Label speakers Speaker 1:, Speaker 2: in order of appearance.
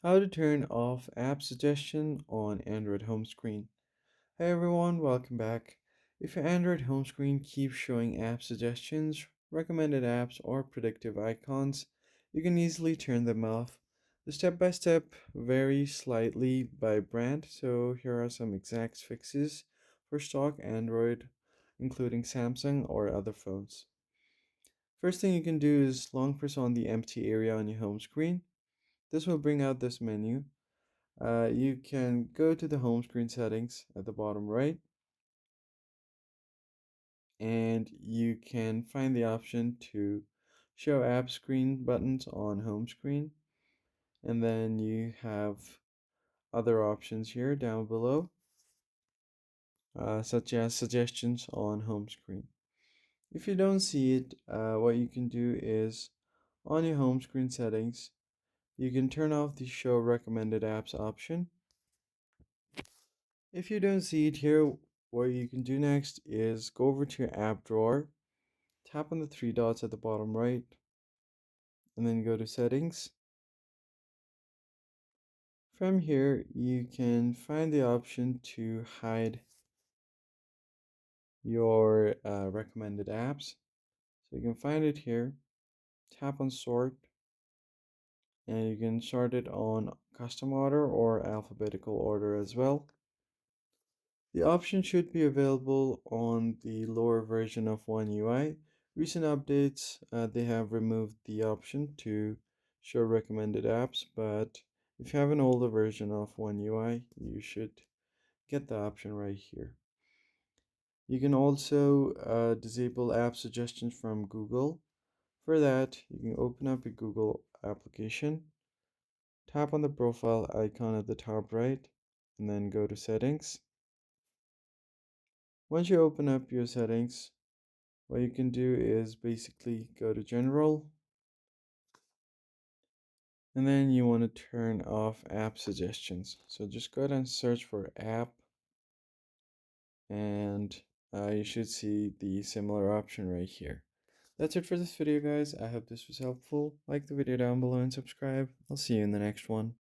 Speaker 1: How to turn off app suggestion on Android home screen. Hey everyone, welcome back. If your Android home screen keeps showing app suggestions, recommended apps, or predictive icons, you can easily turn them off. The step-by-step vary slightly by brand, so here are some exact fixes for stock Android, including Samsung or other phones. First thing you can do is long press on the empty area on your home screen. This will bring out this menu. You can go to the home screen settings at the bottom right, and you can find the option to show app screen buttons on home screen. And then you have other options here down below, such as suggestions on home screen. If you don't see it, what you can do is on your home screen settings, you can turn off the show recommended apps option. If you don't see it here, what you can do next is go over to your app drawer, tap on the three dots at the bottom right, and then go to settings. From here, you can find the option to hide your recommended apps. So you can find it here, tap on sort, and you can sort it on custom order or alphabetical order as well. The option should be available on the lower version of One UI. Recent updates, they have removed the option to show recommended apps, but if you have an older version of One UI, you should get the option right here. You can also disable app suggestions from Google. For that, you can open up a Google application, tap on the profile icon at the top right, and then go to settings. Once you open up your settings, what you can do is basically go to general, and then you want to turn off app suggestions. So just go ahead and search for app, and you should see the similar option right here. That's it for this video, guys. I hope this was helpful. Like the video down below and subscribe. I'll see you in the next one.